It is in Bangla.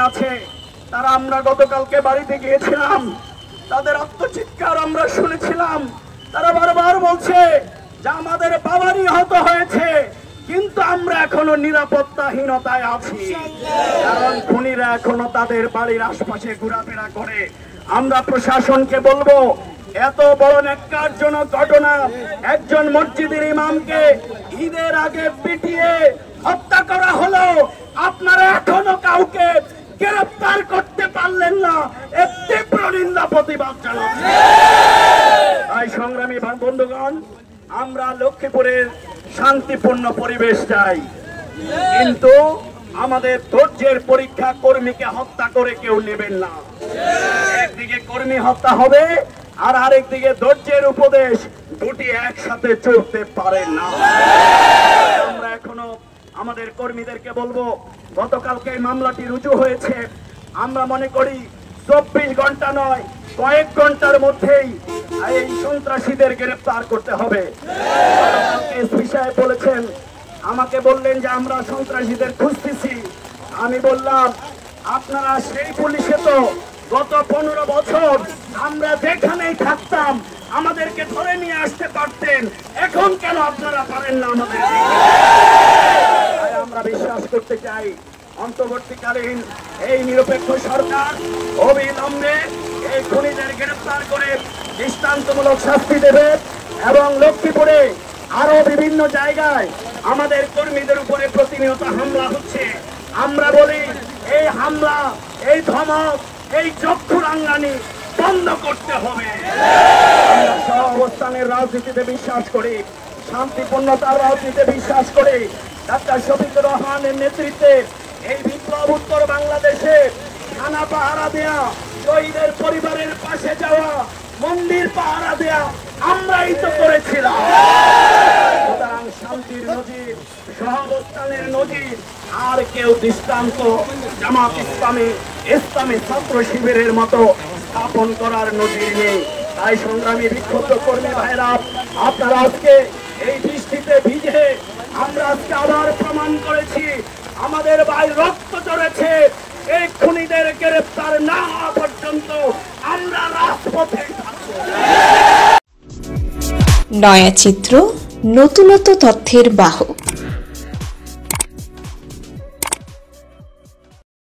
আছে তারা আমরা গতকালকে বাড়িতে গিয়েছিলাম, তাদের আত্মচিৎকার আমরা শুনেছিলাম। তারা বারবার বলছে যে আমাদের বাবা নিহত হয়েছে, কিন্তু আমরা এখনো নিরাপত্তাহীনতায় আছি, কারণ খুনিরা এখনো তাদের বাড়ির আশপাশে ঘোরাফেরা করে। আমরা প্রশাসনকে বলবো, এত বড় ন্যাক্কারজনক ঘটনা, একজন মসজিদের ইমামকে ঈদের আগে পিটিয়ে হত্যা করা হলো, আপনারা এখনো কাউকে গ্রেফতার করতে পারলেন না, এর তীব্র নিন্দা প্রতিবাদ জানাচ্ছি। তাই সংগ্রামী বন্ধুগণ, আমরা লক্ষ্মীপুরের শান্তিপূর্ণ পরিবেশ চাই, কিন্তু আমাদের ধৈর্যের পরীক্ষা কর্মীকে হত্যা করে কেউ নেবেন না। একদিকে কর্মী হত্যা হবে আর আরেকদিকে ধৈর্যের উপদেশ, দুটি একসাথে চলতে পারে না। আমরা এখনো আমাদের কর্মীদেরকে বলবো, গতকালকে মামলাটি রুজু হয়েছে, আমরা মনে করি 24 ঘন্টা নয়, কয়েক ঘন্টার মধ্যেই এই সন্ত্রাসীদের গ্রেফতার করতে হবে। এসপি সাহেব বলেছেন, আমাকে বললেন যে আমরা সন্ত্রাসীদের খুঁজতেছি। আমি বললাম, আপনারা সেই পুলিশে তো গত 15 বছর আমরা যেখানেই থাকতাম আমাদেরকে ধরে নিয়ে আসতে পারতেন, এখন কেন আপনারা পারেন না আমাদের? আমরা বিশ্বাস করতে চাই অন্তর্বর্তীকালীন এই নিরপেক্ষ সরকার অবিলম্বে এই খুনিদের গ্রেফতার করে দৃষ্টান্তমূলক শাস্তি দেবে, এবং লক্ষ্মীপুরে আরো বিভিন্ন জায়গায় আমাদের কর্মীদের উপরে প্রতিনিয়ত হামলা হচ্ছে। আমরা বলি, এই হামলা, এই ধমক, এই চক্ষুরাঙ্গানি বন্ধ করতে হবে। আমরা সহাবস্থানের রাজনীতিতে বিশ্বাস করি, শান্তিপূর্ণতার রাজনীতিতে বিশ্বাস করি। ডাক্তার শফিকুর রহমানের নেতৃত্বে এই বিপ্লব উত্তর বাংলাদেশে থানা পাহারা দেয়া, শহীদের পরিবারের পাশে যাওয়া, মন্দির পাহারা দেয়া আমরাই তো করেছিলাম। সুতরাং শান্তির নজির, সহাবস্থানের নজির আর কেউ দৃষ্টান্ত জামাত ইসলামী, ইসলামী ছাত্র শিবিরের মতো স্থাপন করার নজির নেই। তাই সংগ্রামী বিক্ষুব্ধ কর্মী ভাইরা, আপনারা আজকে এই বৃষ্টিতে ভিজে আমরা আজকে আবার প্রমাণ করেছি আমাদের ভাই রক্ত ঝরেছে। এই খুনিদের গ্রেফতার না হওয়া পর্যন্ত আমরা রাজপথে থাকবো। নয়া চিত্র, নতুনত্ব তথ্যের বাহক।